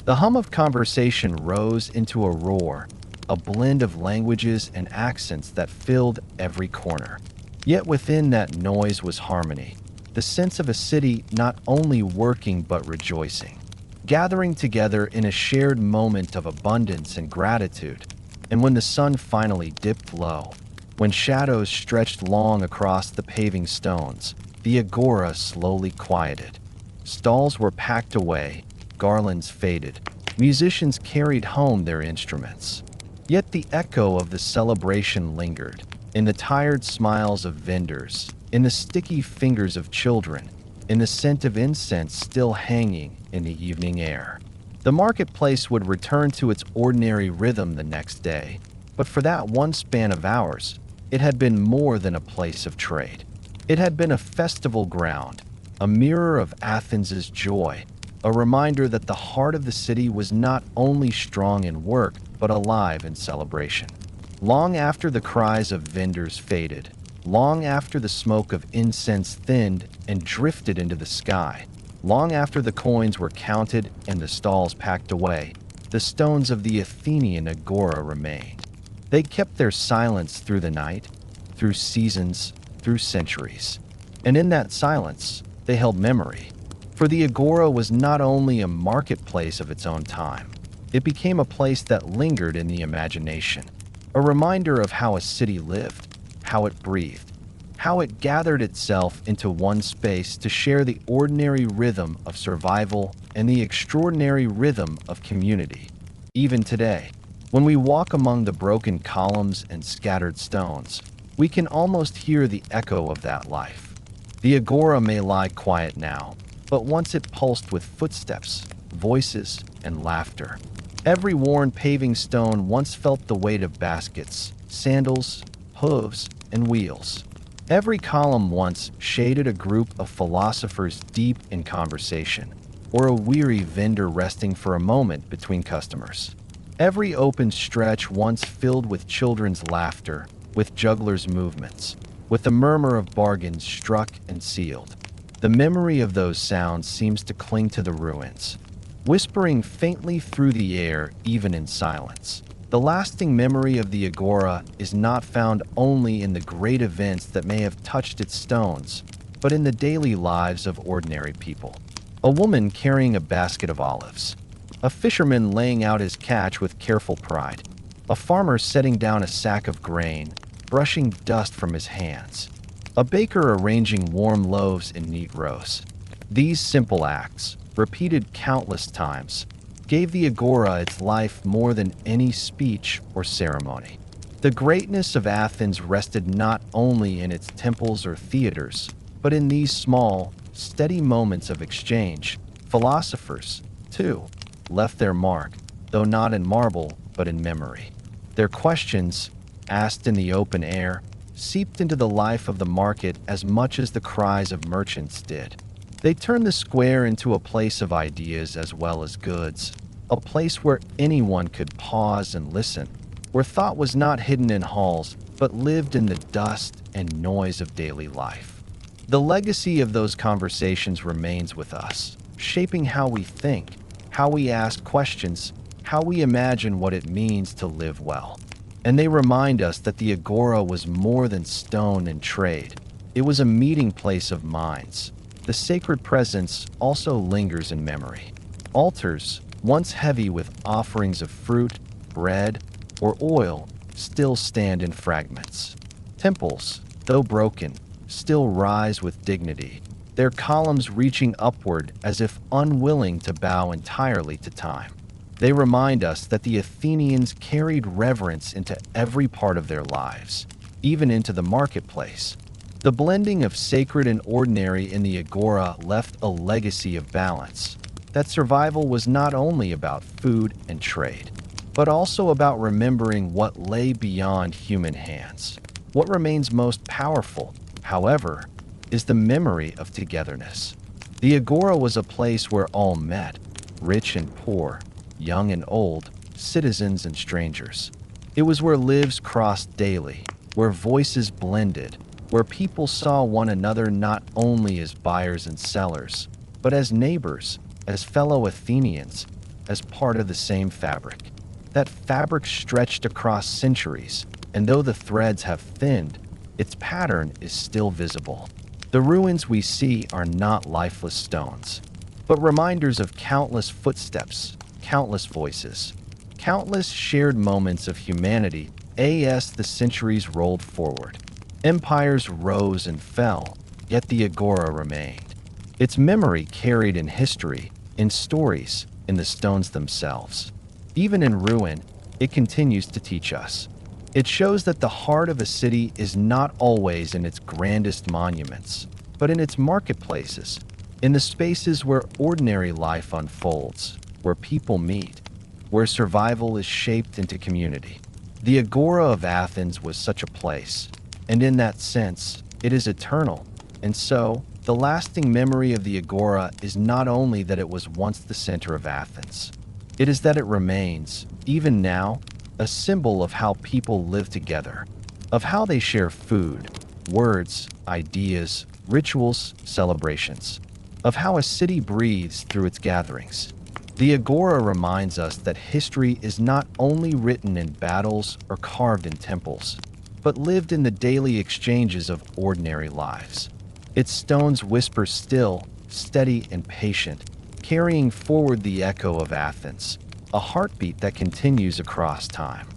The hum of conversation rose into a roar, a blend of languages and accents that filled every corner. Yet within that noise was harmony, the sense of a city not only working but rejoicing, gathering together in a shared moment of abundance and gratitude. And when the sun finally dipped low, when shadows stretched long across the paving stones, the agora slowly quieted. Stalls were packed away, garlands faded, musicians carried home their instruments. Yet the echo of the celebration lingered, in the tired smiles of vendors, in the sticky fingers of children, in the scent of incense still hanging in the evening air. The marketplace would return to its ordinary rhythm the next day, but for that one span of hours, it had been more than a place of trade. It had been a festival ground, a mirror of Athens's joy, a reminder that the heart of the city was not only strong in work, but alive in celebration. Long after the cries of vendors faded, long after the smoke of incense thinned and drifted into the sky, long after the coins were counted and the stalls packed away, the stones of the Athenian agora remained. They kept their silence through the night, through seasons, through centuries. And in that silence, they held memory. For the agora was not only a marketplace of its own time, it became a place that lingered in the imagination, a reminder of how a city lived, how it breathed, how it gathered itself into one space to share the ordinary rhythm of survival and the extraordinary rhythm of community. Even today, when we walk among the broken columns and scattered stones, we can almost hear the echo of that life. The agora may lie quiet now, but once it pulsed with footsteps, voices, and laughter. Every worn paving stone once felt the weight of baskets, sandals, hooves, and wheels. Every column once shaded a group of philosophers deep in conversation, or a weary vendor resting for a moment between customers. Every open stretch once filled with children's laughter, with jugglers' movements, with the murmur of bargains struck and sealed. The memory of those sounds seems to cling to the ruins, whispering faintly through the air even in silence. The lasting memory of the agora is not found only in the great events that may have touched its stones, but in the daily lives of ordinary people. A woman carrying a basket of olives, a fisherman laying out his catch with careful pride, a farmer setting down a sack of grain, brushing dust from his hands, a baker arranging warm loaves in neat rows. These simple acts, repeated countless times, gave the agora its life more than any speech or ceremony. The greatness of Athens rested not only in its temples or theaters, but in these small, steady moments of exchange. Philosophers, too, left their mark, though not in marble, but in memory. Their questions, asked in the open air, seeped into the life of the market as much as the cries of merchants did. They turned the square into a place of ideas as well as goods, a place where anyone could pause and listen, where thought was not hidden in halls, but lived in the dust and noise of daily life. The legacy of those conversations remains with us, shaping how we think, how we ask questions, how we imagine what it means to live well. And they remind us that the agora was more than stone and trade. It was a meeting place of minds. The sacred presence also lingers in memory. Altars, once heavy with offerings of fruit, bread, or oil, still stand in fragments. Temples, though broken, still rise with dignity, their columns reaching upward as if unwilling to bow entirely to time. They remind us that the Athenians carried reverence into every part of their lives, even into the marketplace. The blending of sacred and ordinary in the agora left a legacy of balance, that survival was not only about food and trade, but also about remembering what lay beyond human hands. What remains most powerful, however, is the memory of togetherness. The agora was a place where all met, rich and poor, young and old, citizens and strangers. It was where lives crossed daily, where voices blended, where people saw one another not only as buyers and sellers, but as neighbors, as fellow Athenians, as part of the same fabric. That fabric stretched across centuries, and though the threads have thinned, its pattern is still visible. The ruins we see are not lifeless stones, but reminders of countless footsteps, countless voices, countless shared moments of humanity as the centuries rolled forward. Empires rose and fell, yet the agora remained. Its memory carried in history, in stories, in the stones themselves. Even in ruin, it continues to teach us. It shows that the heart of a city is not always in its grandest monuments, but in its marketplaces, in the spaces where ordinary life unfolds, where people meet, where survival is shaped into community. The Agora of Athens was such a place, and in that sense, it is eternal. And so, the lasting memory of the Agora is not only that it was once the center of Athens, it is that it remains, even now, a symbol of how people live together, of how they share food, words, ideas, rituals, celebrations, of how a city breathes through its gatherings. The Agora reminds us that history is not only written in battles or carved in temples, but lived in the daily exchanges of ordinary lives. Its stones whisper still, steady, and patient, carrying forward the echo of Athens, a heartbeat that continues across time.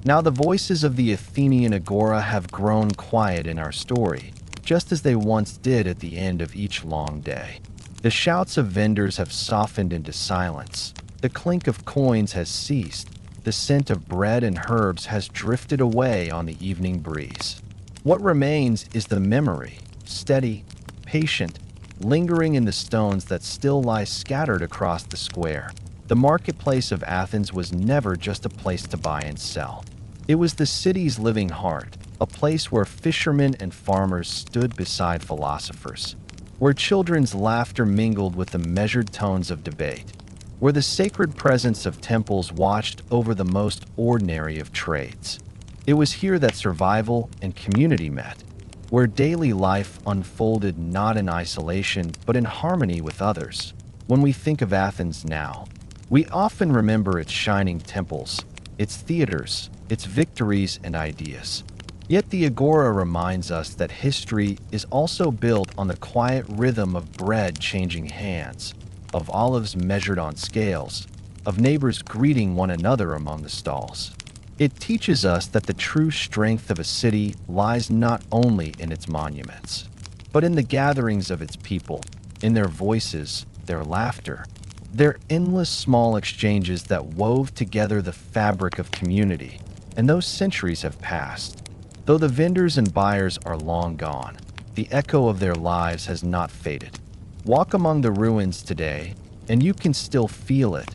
Now the voices of the Athenian Agora have grown quiet in our story, just as they once did at the end of each long day. The shouts of vendors have softened into silence, the clink of coins has ceased, the scent of bread and herbs has drifted away on the evening breeze. What remains is the memory, steady, patient, lingering in the stones that still lie scattered across the square. The marketplace of Athens was never just a place to buy and sell. It was the city's living heart, a place where fishermen and farmers stood beside philosophers, where children's laughter mingled with the measured tones of debate, where the sacred presence of temples watched over the most ordinary of trades. It was here that survival and community met, where daily life unfolded not in isolation but in harmony with others. When we think of Athens now, we often remember its shining temples, its theaters, its victories and ideas. Yet the Agora reminds us that history is also built on the quiet rhythm of bread changing hands, of olives measured on scales, of neighbors greeting one another among the stalls. It teaches us that the true strength of a city lies not only in its monuments, but in the gatherings of its people, in their voices, their laughter, their endless small exchanges that wove together the fabric of community. And those centuries have passed. Though the vendors and buyers are long gone, the echo of their lives has not faded. Walk among the ruins today, and you can still feel it.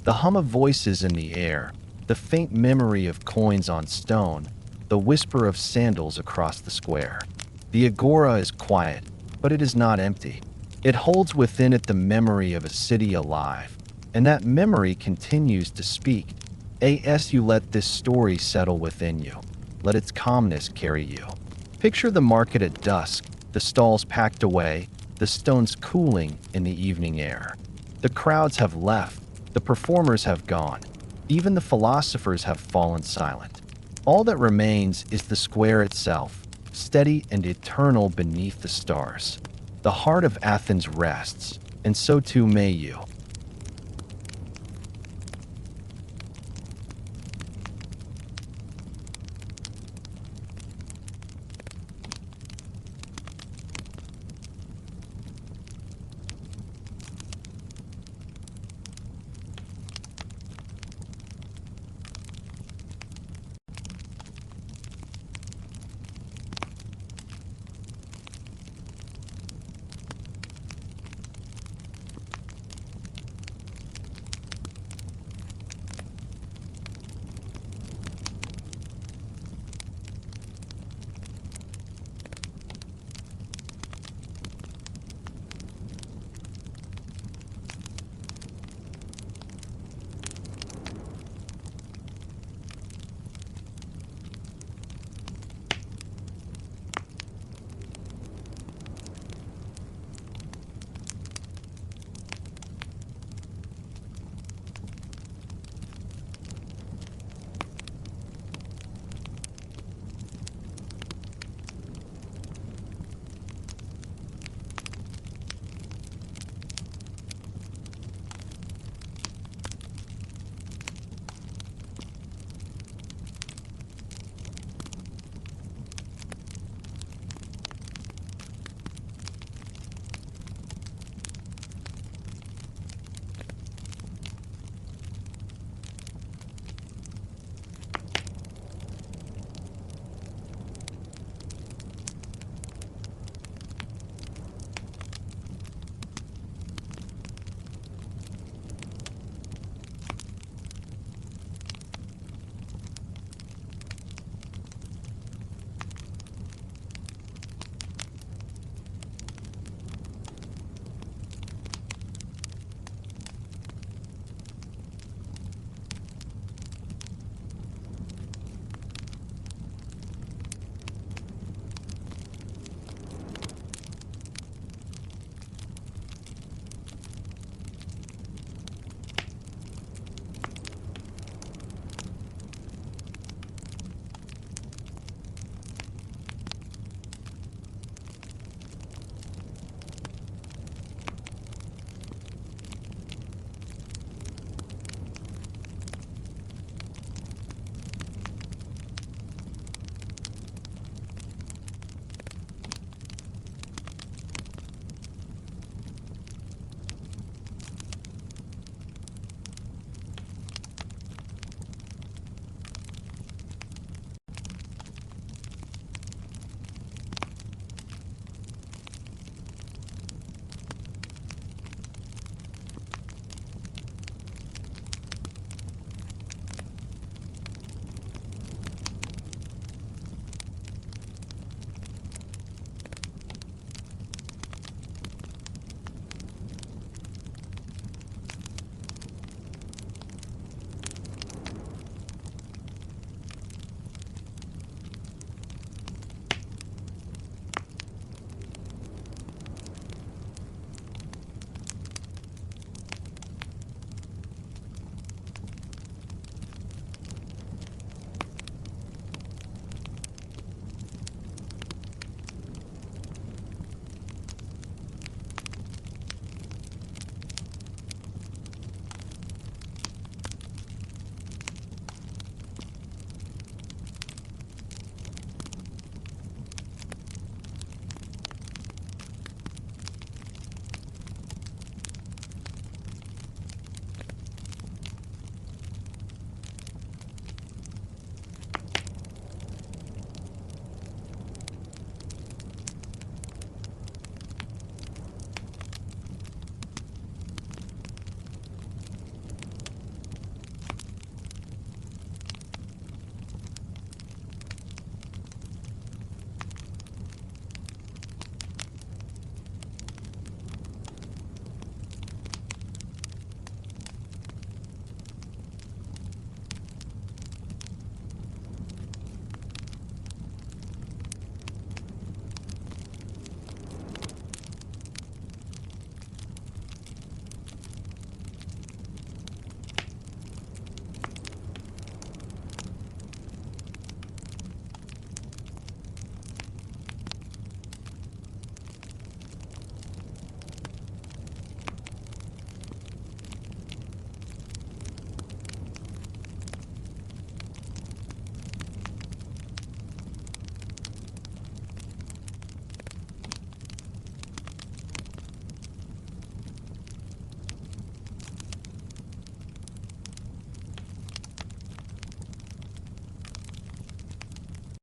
The hum of voices in the air, the faint memory of coins on stone, the whisper of sandals across the square. The Agora is quiet, but it is not empty. It holds within it the memory of a city alive, and that memory continues to speak. As you let this story settle within you, let its calmness carry you. Picture the market at dusk, the stalls packed away, the stones cooling in the evening air. The crowds have left, the performers have gone, even the philosophers have fallen silent. All that remains is the square itself, steady and eternal beneath the stars. The heart of Athens rests, and so too may you.